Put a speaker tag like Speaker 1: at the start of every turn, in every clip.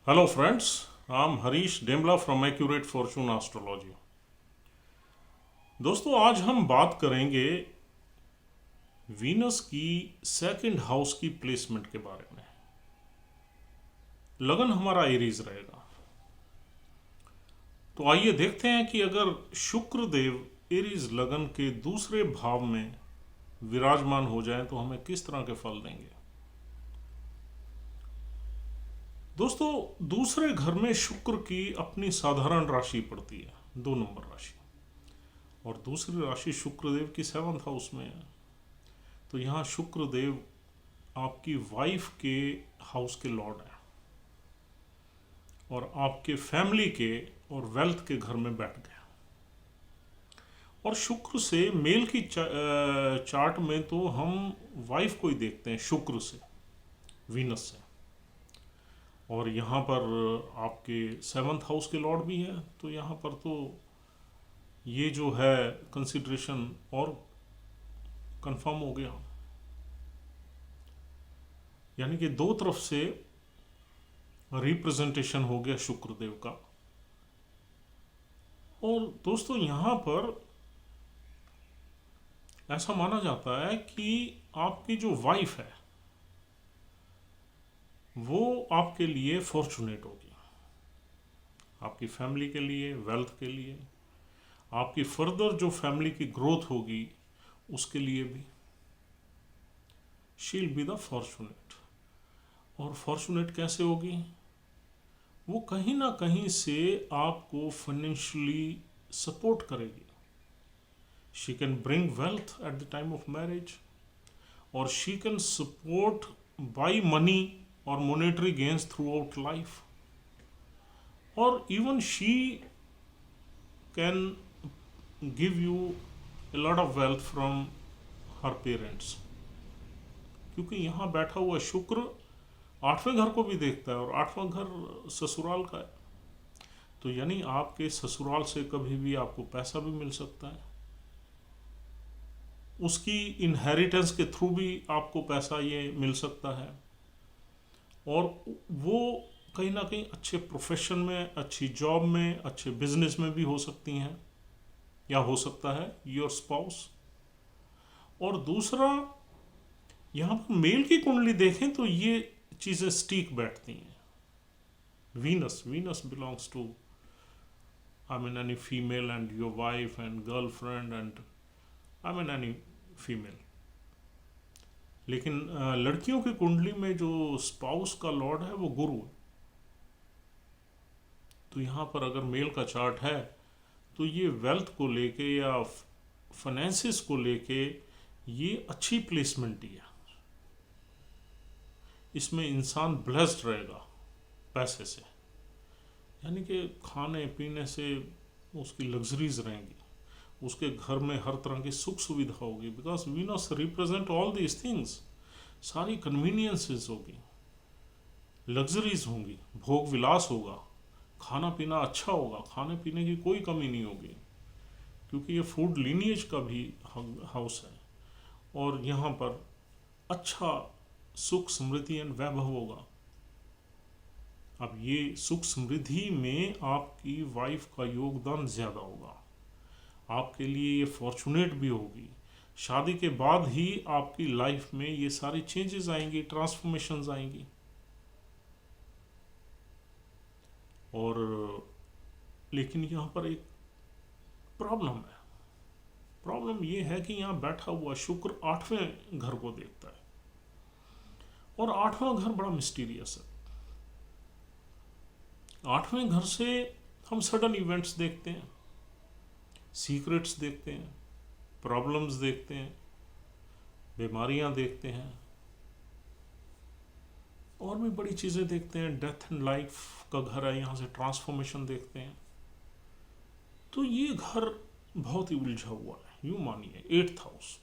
Speaker 1: Hello, friends. I'm Harish Demla from Accurate Fortune Astrology. दोस्तों, आज हम बात करेंगे वीनस की सेकंड हाउस की प्लेसमेंट के बारे में। लगन हमारा एरीज रहेगा। तो आइए देखते हैं कि अगर शुक्र देव एरीज लगन के दूसरे भाव में विराजमान हो जाएं तो हमें किस तरह के फल देंगे। दोस्तों, दूसरे घर में शुक्र की अपनी साधारण राशि पड़ती है, 2 नंबर राशि, और दूसरी राशि शुक्रदेव की 7th हाउस में है। तो यहाँ शुक्रदेव आपकी वाइफ के हाउस के लॉर्ड हैं और आपके फैमिली के और वेल्थ के घर में बैठ गए। और शुक्र से मेल की चार्ट में तो हम वाइफ को ही देखते हैं, शुक्र से, वीनस से। और यहाँ पर आपके 7th हाउस के लॉर्ड भी हैं, तो यहाँ पर तो ये जो है कंसिडरेशन और कंफर्म हो गया। यानी कि दो तरफ से रिप्रेजेंटेशन हो गया शुक्रदेव का। और दोस्तों, यहाँ पर ऐसा माना जाता है कि आपकी जो वाइफ है वो आपके लिए फॉर्चुनेट होगी, आपकी फैमिली के लिए, वेल्थ के लिए, आपकी फर्दर जो फैमिली की ग्रोथ होगी उसके लिए भी। She will be the fortunate. और फॉर्चुनेट कैसे होगी? वो कहीं ना कहीं से आपको फाइनेंशियली सपोर्ट करेगी। She can bring wealth at the time of marriage, और she can support by money और monetary gains throughout life, और even she can give you a lot of wealth from her parents। क्योंकि यहाँ बैठा हुआ शुक्र 8वें घर को भी देखता है और 8वां घर ससुराल का है। तो यानी आपके ससुराल से कभी भी आपको पैसा भी मिल सकता है, उसकी इनहेरिटेंस के थ्रू भी आपको पैसा ये मिल सकता है, और वो कहीं ना कहीं अच्छे प्रोफेशन में, अच्छी जॉब में, अच्छे बिजनेस में भी हो सकती हैं, या हो सकता है योर स्पाउस। और दूसरा, यहाँ पर मेल की कुंडली देखें तो ये चीज़ें स्टीक बैठती हैं। Venus Venus belongs to, I mean, any female and your wife and girlfriend and, I mean, any female. लेकिन लड़कियों की कुंडली में जो स्पाउस का लॉर्ड है वो गुरु है। तो यहाँ पर अगर मेल का चार्ट है तो ये वेल्थ को लेके या फाइनेंसिस को लेके ये अच्छी प्लेसमेंट ही है। इसमें इंसान ब्लेस्ड रहेगा पैसे से, यानी कि खाने पीने से उसकी लग्जरीज रहेंगी, उसके घर में हर तरह की सुख सुविधा होगी, because Venus represent all these things. सारी कन्वीनियंसेस होगी, लग्जरीज होंगी, भोग विलास होगा, खाना पीना अच्छा होगा, खाने पीने की कोई कमी नहीं होगी, क्योंकि ये फूड लीनिएज का भी हाउस है। और यहाँ पर अच्छा सुख समृद्धि एंड वैभव होगा। अब ये सुख समृद्धि में आपकी वाइफ का योगदान ज़्यादा होगा, आपके लिए ये फॉर्चुनेट भी होगी। शादी के बाद ही आपकी लाइफ में ये सारी चेंजेस आएंगी, ट्रांसफॉर्मेशंस आएंगी। और लेकिन यहाँ पर एक प्रॉब्लम है। प्रॉब्लम ये है कि यहाँ बैठा हुआ शुक्र 8वें घर को देखता है, और 8वां घर बड़ा मिस्टीरियस है। 8वें घर से हम सडन इवेंट्स देखते हैं, सीक्रेट्स देखते हैं, प्रॉब्लम्स देखते हैं, बीमारियां देखते हैं, और भी बड़ी चीज़ें देखते हैं। डेथ एंड लाइफ का घर है, यहाँ से ट्रांसफॉर्मेशन देखते हैं। तो ये घर बहुत ही उलझा हुआ है, यूँ मानिए 8th हाउस।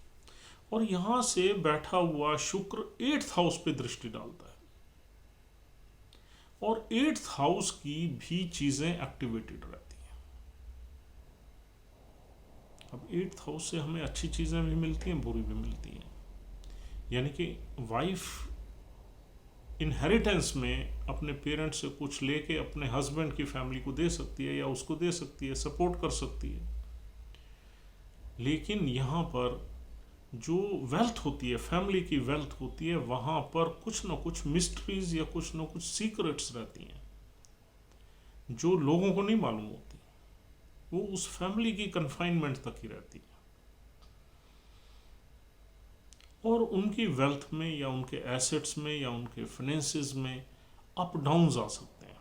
Speaker 1: और यहाँ से बैठा हुआ शुक्र 8th हाउस पे दृष्टि डालता है, और 8th हाउस की भी चीज़ें एक्टिवेटेड रहती हैं। अब 8th हाउस से हमें अच्छी चीज़ें भी मिलती हैं, बुरी भी मिलती हैं। यानी कि वाइफ इनहेरिटेंस में अपने पेरेंट्स से कुछ लेके अपने हस्बैंड की फैमिली को दे सकती है या उसको दे सकती है, सपोर्ट कर सकती है। लेकिन यहाँ पर जो वेल्थ होती है, फैमिली की वेल्थ होती है, वहाँ पर कुछ ना कुछ मिस्ट्रीज या कुछ ना कुछ सीक्रेट्स रहती हैं जो लोगों को नहीं मालूम होती। वो उस फैमिली की कन्फाइनमेंट तक ही रहती है, और उनकी वेल्थ में या उनके एसेट्स में या उनके फाइनेंसेस में अप डाउन्स आ सकते हैं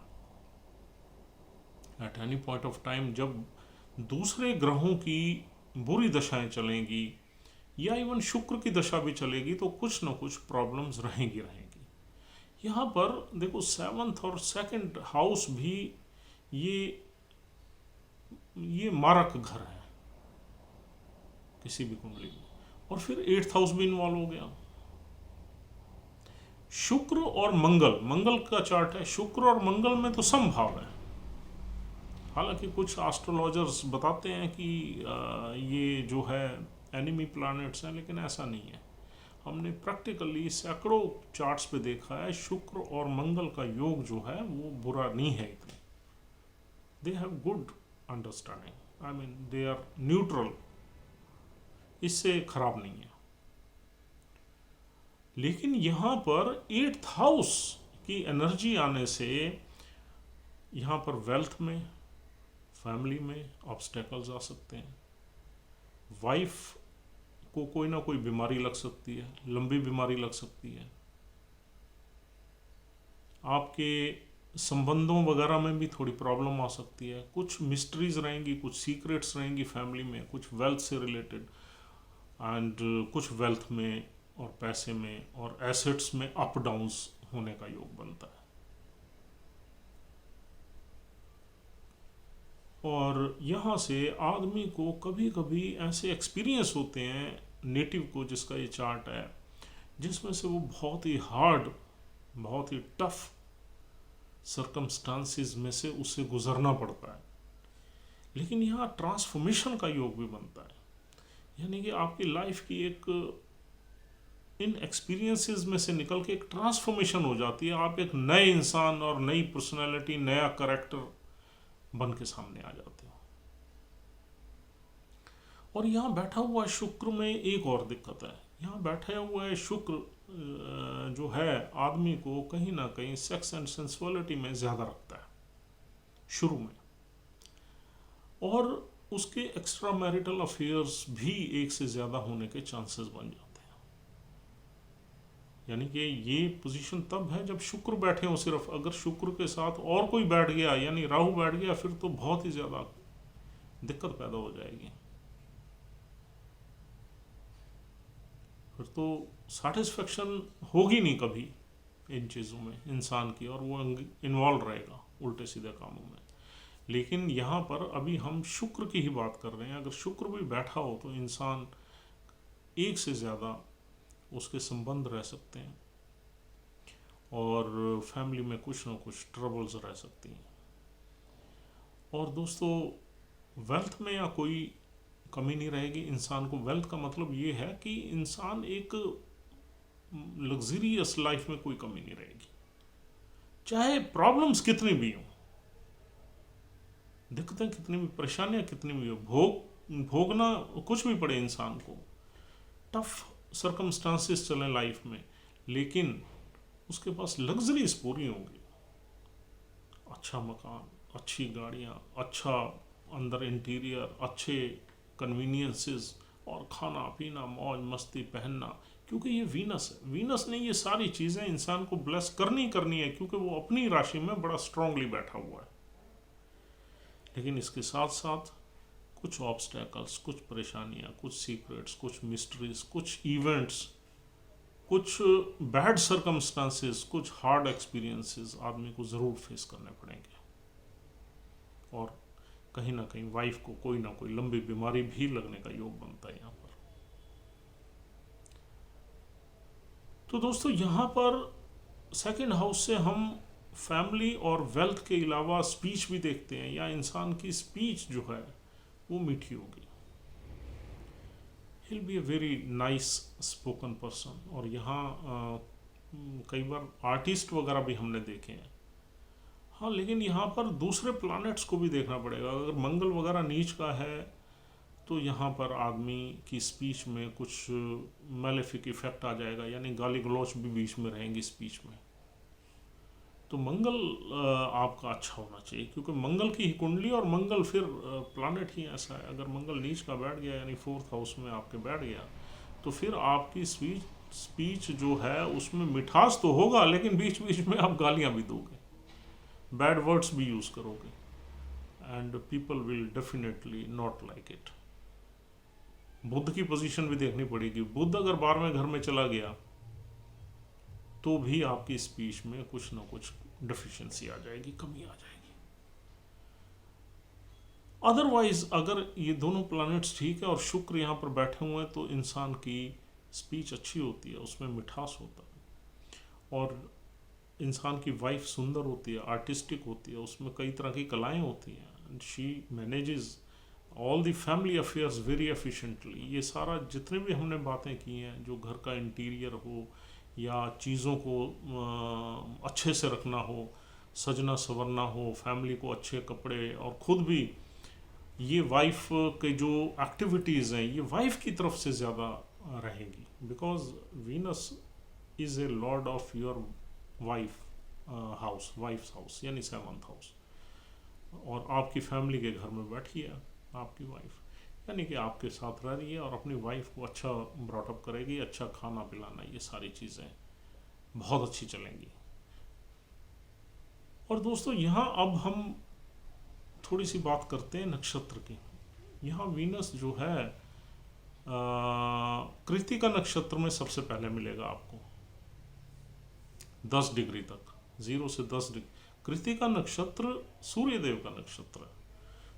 Speaker 1: at any point of time. जब दूसरे ग्रहों की बुरी दशाएं चलेंगी या इवन शुक्र की दशा भी चलेगी तो कुछ ना कुछ प्रॉब्लम्स रहेंगी। यहाँ पर देखो, 7th और 2nd हाउस भी ये मारक घर है किसी भी कुंडली में, और फिर 8th हाउस भी इन्वॉल्व हो गया। शुक्र और मंगल, मंगल का चार्ट है, शुक्र और मंगल में तो समभाव है। हालांकि कुछ एस्ट्रोलॉजर्स बताते हैं कि ये जो है एनिमी प्लैनेट्स हैं, लेकिन ऐसा नहीं है। हमने प्रैक्टिकली सैकड़ों चार्ट्स पे देखा है, शुक्र और मंगल का योग जो है वो बुरा नहीं है इतना। They have good understanding, I mean they are neutral, इससे खराब नहीं है। लेकिन यहाँ पर 8th हाउस की एनर्जी आने से यहाँ पर वेल्थ में, फैमिली में ऑब्स्टेकल्स आ सकते हैं। वाइफ को कोई ना कोई बीमारी लग सकती है, लंबी बीमारी लग सकती है। आपके संबंधों वगैरह में भी थोड़ी प्रॉब्लम आ सकती है। कुछ मिस्ट्रीज रहेंगी, कुछ सीक्रेट्स रहेंगी फैमिली में, कुछ वेल्थ से रिलेटेड, एंड कुछ वेल्थ में और पैसे में और एसेट्स में अप डाउन्स होने का योग बनता है। और यहाँ से आदमी को कभी कभी ऐसे एक्सपीरियंस होते हैं नेटिव को, जिसका ये चार्ट है, जिसमें से वो बहुत ही हार्ड, बहुत ही टफ सर्कमस्टांसिस में से उससे गुजरना पड़ता है। लेकिन यहाँ ट्रांसफॉर्मेशन का योग भी बनता है, यानी कि आपकी लाइफ की एक इन एक्सपीरियंसेस में से निकल के एक ट्रांसफॉर्मेशन हो जाती है। आप एक नए इंसान और नई पर्सनैलिटी, नया करैक्टर बन के सामने आ जाते हो। और यहाँ बैठा हुआ शुक्र में एक और दिक्कत है। यहाँ बैठा हुआ है शुक्र जो है आदमी को कहीं ना कहीं सेक्स एंड सेंसुअलिटी में ज़्यादा रखता है शुरू में, और उसके एक्स्ट्रा मैरिटल अफेयर्स भी एक से ज़्यादा होने के चांसेस बन जाते हैं। यानी कि ये पोजीशन तब है जब शुक्र बैठे हो सिर्फ। अगर शुक्र के साथ और कोई बैठ गया, यानी राहु बैठ गया, फिर तो बहुत ही ज़्यादा दिक्कत पैदा हो जाएगी। फिर तो सेटिस्फेक्शन होगी नहीं कभी इन चीज़ों में इंसान की, और वो इन्वॉल्व रहेगा उल्टे सीधे कामों में। लेकिन यहाँ पर अभी हम शुक्र की ही बात कर रहे हैं। अगर शुक्र भी बैठा हो तो इंसान एक से ज़्यादा उसके संबंध रह सकते हैं, और फैमिली में कुछ ना कुछ ट्रबल्स रह सकती हैं। और दोस्तों, वेल्थ में या कोई कमी नहीं रहेगी इंसान को। वेल्थ का मतलब ये है कि इंसान एक लग्जरियस लाइफ में कोई कमी नहीं रहेगी, चाहे प्रॉब्लम्स कितनी भी हों, दिक्कतें कितनी भी, परेशानियां कितनी भी हो, भोगना कुछ भी पड़े इंसान को, टफ सर्कमस्टांसेस चलें लाइफ में, लेकिन उसके पास लग्जरीज पूरी होंगी। अच्छा मकान, अच्छी गाड़ियां, अच्छा अंदर इंटीरियर, अच्छे कन्वीनियंसेस, और खाना पीना, मौज मस्ती, पहनना। क्योंकि ये वीनस है, वीनस ने ये सारी चीज़ें इंसान को ब्लेस करनी है, क्योंकि वो अपनी राशि में बड़ा स्ट्रांगली बैठा हुआ है। लेकिन इसके साथ साथ कुछ ऑब्स्टेकल्स, कुछ परेशानियां, कुछ सीक्रेट्स, कुछ मिस्ट्रीज, कुछ इवेंट्स, कुछ बैड सर्कमस्टांसेस, कुछ हार्ड एक्सपीरियंसेस आदमी को ज़रूर फेस करने पड़ेंगे। और कहीं ना कहीं वाइफ को कोई ना कोई लंबी बीमारी भी लगने का योग बनता है यहाँ पर। तो दोस्तों, यहाँ पर 2nd हाउस से हम फैमिली और वेल्थ के अलावा स्पीच भी देखते हैं, या इंसान की स्पीच जो है वो मीठी होगी। he'll be a very nice spoken person। और यहाँ कई बार आर्टिस्ट वगैरह भी हमने देखे हैं। हाँ, लेकिन यहाँ पर दूसरे प्लैनेट्स को भी देखना पड़ेगा। अगर मंगल वगैरह नीच का है तो यहाँ पर आदमी की स्पीच में कुछ मैलेफिक इफेक्ट आ जाएगा, यानी गाली गलौच भी बीच में रहेंगी स्पीच में। तो मंगल आपका अच्छा होना चाहिए, क्योंकि मंगल की ही कुंडली, और मंगल फिर प्लैनेट ही ऐसा है। अगर मंगल नीच का बैठ गया यानी 4th हाउस में आपके बैठ गया, तो फिर आपकी स्पीच जो है उसमें मिठास तो होगा, लेकिन बीच बीच में आप गालियाँ भी दोगे, बैड वर्ड्स भी यूज़ करोगे, and people will definitely not like it. Budh की पोजीशन भी देखनी पड़ेगी। बुध अगर 12वें घर में चला गया तो भी आपकी स्पीच में कुछ ना कुछ डेफिशिएंसी आ जाएगी, कमी आ जाएगी। अदरवाइज अगर ये दोनों प्लैनेट्स ठीक है और शुक्र यहाँ पर बैठे हुए हैं, तो इंसान की स्पीच अच्छी होती है, उसमें मिठास होता है, और इंसान की वाइफ सुंदर होती है, आर्टिस्टिक होती है, उसमें कई तरह की कलाएं होती हैं। She manages all the family affairs very efficiently. ये सारा जितने भी हमने बातें की हैं, जो घर का इंटीरियर हो या चीज़ों को अच्छे से रखना हो, सजना संवरना हो, फैमिली को अच्छे कपड़े, और ख़ुद भी, ये वाइफ के जो एक्टिविटीज़ हैं ये वाइफ की तरफ से ज़्यादा रहेंगी, because Venus is a lord of your wife house, wife's house यानी 7th हाउस, और आपकी फैमिली के घर में बैठी है आपकी वाइफ, यानी कि आपके साथ रह रही है और अपनी वाइफ को अच्छा ब्रॉटअप करेगी, अच्छा खाना पिलाना, ये सारी चीज़ें बहुत अच्छी चलेंगी। और दोस्तों, यहाँ अब हम थोड़ी सी बात करते हैं नक्षत्र की। यहाँ वीनस जो है कृत्तिका नक्षत्र में सबसे पहले मिलेगा आपको 10 डिग्री तक, 0 से 10 डिग्री। कृत्तिका नक्षत्र सूर्यदेव का नक्षत्र है।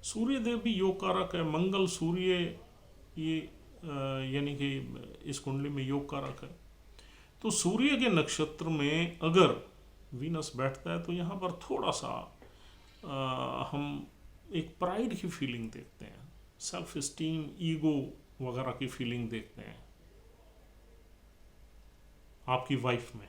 Speaker 1: सूर्यदेव भी योग कारक है, मंगल सूर्य ये यानी कि इस कुंडली में योग कारक है। तो सूर्य के नक्षत्र में अगर वीनस बैठता है तो यहाँ पर थोड़ा सा हम एक प्राइड की फीलिंग देखते हैं, सेल्फ इस्टीम, ईगो वगैरह की फीलिंग देखते हैं आपकी वाइफ में।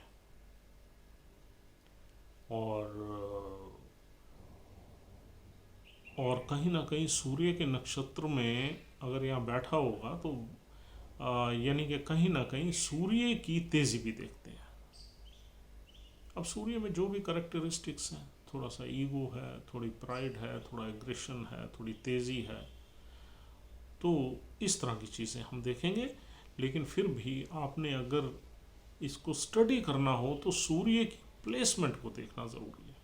Speaker 1: और कहीं ना कहीं सूर्य के नक्षत्र में अगर यहाँ बैठा होगा तो यानी कि कहीं ना कहीं सूर्य की तेज़ी भी देखते हैं। अब सूर्य में जो भी करेक्टरिस्टिक्स हैं, थोड़ा सा ईगो है, थोड़ी प्राइड है, थोड़ा एग्रेशन है, थोड़ी तेज़ी है, तो इस तरह की चीज़ें हम देखेंगे। लेकिन फिर भी आपने अगर इसको स्टडी करना हो तो सूर्य की प्लेसमेंट को देखना ज़रूरी है।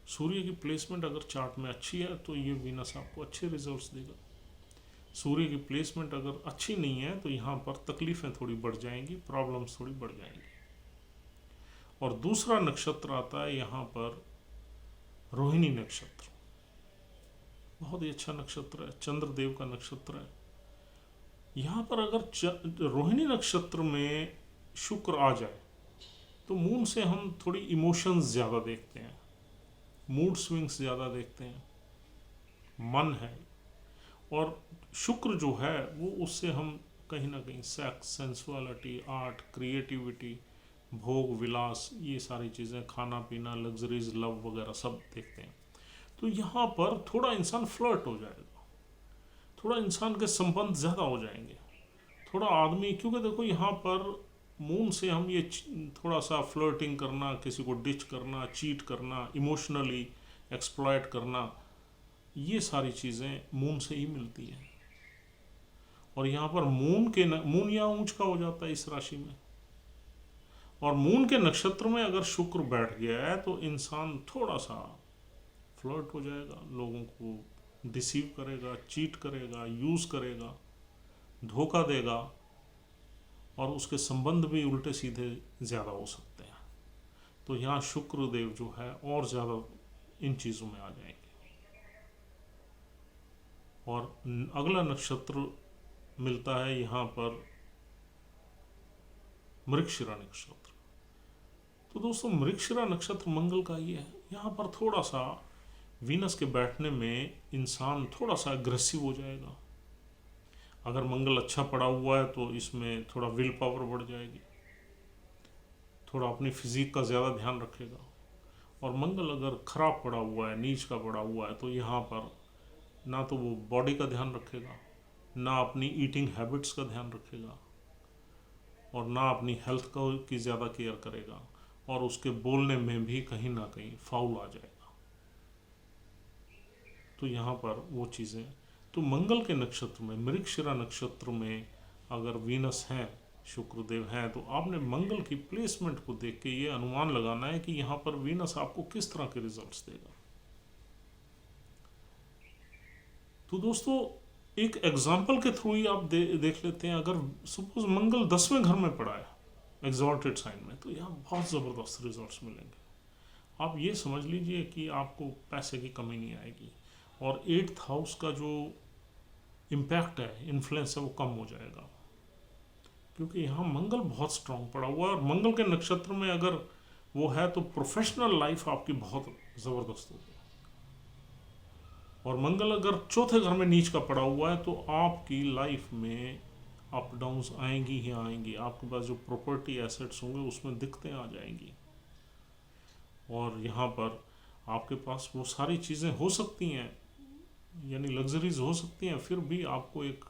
Speaker 1: सूर्य की प्लेसमेंट अगर चार्ट में अच्छी है तो ये वीनस आपको अच्छे रिजल्ट्स देगा। सूर्य की प्लेसमेंट अगर अच्छी नहीं है तो यहाँ पर तकलीफ़ें थोड़ी बढ़ जाएंगी, प्रॉब्लम्स थोड़ी बढ़ जाएंगी। और दूसरा नक्षत्र आता है यहाँ पर रोहिणी नक्षत्र। बहुत ही अच्छा नक्षत्र है, चंद्रदेव का नक्षत्र है। यहाँ पर अगर रोहिणी नक्षत्र में शुक्र आ जाए तो मून से हम थोड़ी इमोशंस ज़्यादा देखते हैं, मूड स्विंग्स ज़्यादा देखते हैं, मन है। और शुक्र जो है वो उससे हम कहीं ना कहीं सेक्स, सेंसुअलिटी, आर्ट, क्रिएटिविटी, भोग विलास, ये सारी चीज़ें, खाना पीना, लग्जरीज, लव वगैरह सब देखते हैं। तो यहाँ पर थोड़ा इंसान फ्लर्ट हो जाएगा, थोड़ा इंसान के संबंध ज़्यादा हो जाएंगे, थोड़ा आदमी, क्योंकि देखो यहाँ पर मून से हम ये थोड़ा सा फ्लर्टिंग करना, किसी को डिच करना, चीट करना, इमोशनली एक्सप्लॉयट करना, ये सारी चीज़ें मून से ही मिलती हैं। और यहाँ पर मून यहाँ ऊंच का हो जाता है इस राशि में, और मून के नक्षत्र में अगर शुक्र बैठ गया है तो इंसान थोड़ा सा फ्लर्ट हो जाएगा, लोगों को डिसीव करेगा, चीट करेगा, यूज़ करेगा, धोखा देगा, और उसके संबंध भी उल्टे सीधे ज़्यादा हो सकते हैं। तो यहाँ शुक्रदेव जो है और ज़्यादा इन चीज़ों में आ जाएंगे। और अगला नक्षत्र मिलता है यहाँ पर मृगशिरा नक्षत्र। तो दोस्तों, मृगशिरा नक्षत्र मंगल का ही है। यहाँ पर थोड़ा सा वीनस के बैठने में इंसान थोड़ा सा अग्रेसिव हो जाएगा। अगर मंगल अच्छा पड़ा हुआ है तो इसमें थोड़ा विल पावर बढ़ जाएगी, थोड़ा अपनी फिजिक का ज़्यादा ध्यान रखेगा। और मंगल अगर खराब पड़ा हुआ है, नीच का पड़ा हुआ है, तो यहाँ पर ना तो वो बॉडी का ध्यान रखेगा, ना अपनी ईटिंग हैबिट्स का ध्यान रखेगा, और ना अपनी हेल्थ का की ज़्यादा केयर करेगा, और उसके बोलने में भी कहीं ना कहीं फाउल आ जाएगा। तो यहाँ पर वो चीज़ें, तो मंगल के नक्षत्र में, मृगशिरा नक्षत्र में अगर वीनस हैं, शुक्रदेव हैं, तो आपने मंगल की प्लेसमेंट को देख के ये अनुमान लगाना है कि यहाँ पर वीनस आपको किस तरह के रिजल्ट्स देगा। तो दोस्तों एक एग्जाम्पल के थ्रू ही आप देख लेते हैं। अगर सपोज मंगल 10वें घर में पड़ा है एग्जॉल्टेड साइन में, तो यहाँ बहुत ज़बरदस्त रिजल्ट्स मिलेंगे। आप ये समझ लीजिए कि आपको पैसे की कमी नहीं आएगी, और 8th हाउस का जो इम्पैक्ट है, इन्फ्लुएंस है, वो कम हो जाएगा, क्योंकि यहाँ मंगल बहुत स्ट्रांग पड़ा हुआ है। और मंगल के नक्षत्र में अगर वो है तो प्रोफेशनल लाइफ आपकी बहुत ज़बरदस्त होगी। और मंगल अगर चौथे घर में नीच का पड़ा हुआ है तो आपकी लाइफ में अप डाउन्स आएंगी ही आएंगी। आपके पास जो प्रॉपर्टी एसेट्स होंगे उसमें दिक्कतें आ जाएंगी, और यहाँ पर आपके पास वो सारी चीज़ें हो सकती हैं, यानी लग्जरीज हो सकती हैं, फिर भी आपको एक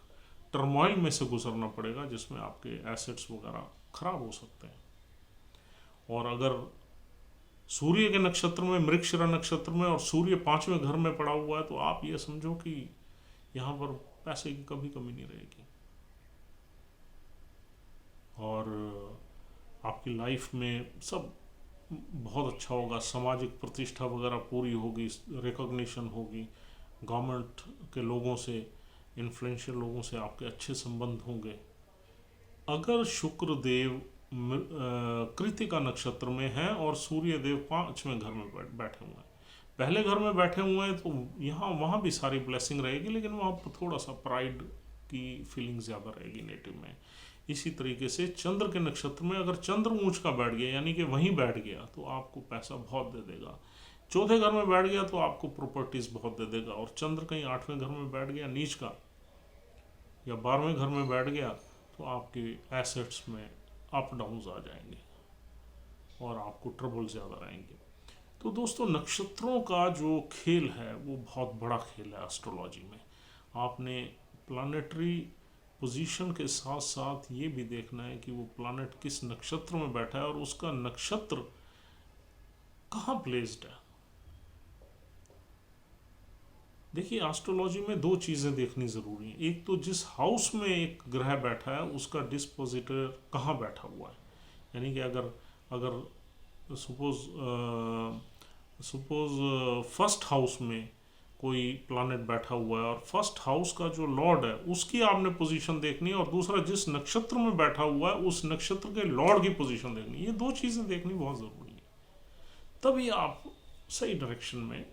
Speaker 1: टर्मोइल में से गुजरना पड़ेगा जिसमें आपके एसेट्स वगैरह खराब हो सकते हैं। और अगर सूर्य के नक्षत्र में, मृगशिरा नक्षत्र में, और सूर्य 5वें घर में पड़ा हुआ है, तो आप ये समझो कि यहाँ पर पैसे की कभी कमी नहीं रहेगी, और आपकी लाइफ में सब बहुत अच्छा होगा। सामाजिक प्रतिष्ठा वगैरह पूरी होगी, रिकॉग्निशन होगी, गवर्नमेंट के लोगों से, इन्फ्लुएंशियल लोगों से आपके अच्छे संबंध होंगे। अगर शुक्रदेव कृतिका नक्षत्र में है और सूर्य देव 5वें घर में बैठे हुए हैं, पहले घर में बैठे हुए हैं, तो यहाँ वहाँ भी सारी ब्लेसिंग रहेगी, लेकिन वहाँ पर थोड़ा सा प्राइड की फीलिंग ज़्यादा रहेगी नेटिव में। इसी तरीके से चंद्र के नक्षत्र में अगर चंद्र ऊंच का बैठ गया, यानी कि वहीं बैठ गया, तो आपको पैसा बहुत दे देगा। चौथे घर में बैठ गया तो आपको प्रॉपर्टीज़ बहुत दे देगा। और चंद्र कहीं 8वें घर में बैठ गया नीच का, या 12वें घर में बैठ गया, तो आपके एसेट्स में अप डाउन्स आ जाएंगे और आपको ट्रबल ज़्यादा रहेंगे। तो दोस्तों नक्षत्रों का जो खेल है वो बहुत बड़ा खेल है एस्ट्रोलॉजी में। आपने प्लानेटरी पोजीशन के साथ साथ ये भी देखना है कि वो प्लानेट किस नक्षत्र में बैठा है और उसका नक्षत्र कहाँ प्लेस्ड है। देखिए एस्ट्रोलॉजी में दो चीज़ें देखनी ज़रूरी हैं। एक तो जिस हाउस में एक ग्रह बैठा है उसका डिस्पोजिटर कहाँ बैठा हुआ है, यानी कि अगर अगर सपोज फर्स्ट हाउस में कोई प्लानेट बैठा हुआ है और फर्स्ट हाउस का जो लॉर्ड है उसकी आपने पोजीशन देखनी है, और दूसरा जिस नक्षत्र में बैठा हुआ है उस नक्षत्र के लॉर्ड की पोजीशन देखनी है। ये दो चीज़ें देखनी बहुत ज़रूरी है, तभी आप सही डायरेक्शन में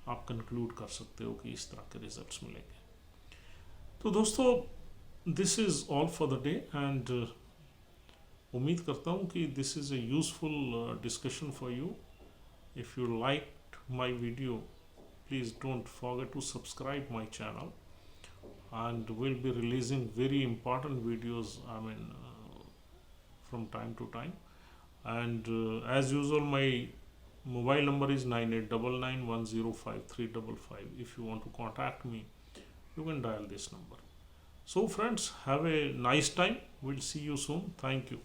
Speaker 1: आप कंक्लूड कर सकते हो कि इस तरह के रिजल्ट्स मिलेंगे। तो दोस्तों this is all for the day, and उम्मीद करता हूँ कि this is a useful discussion for you. If you like my video, please don't forget to subscribe my channel, and we'll be releasing very important videos from time to time. And as usual, my mobile number is 9899105355. If you want to contact me, you can dial this number. So friends, have a nice time. We'll see you soon. Thank you.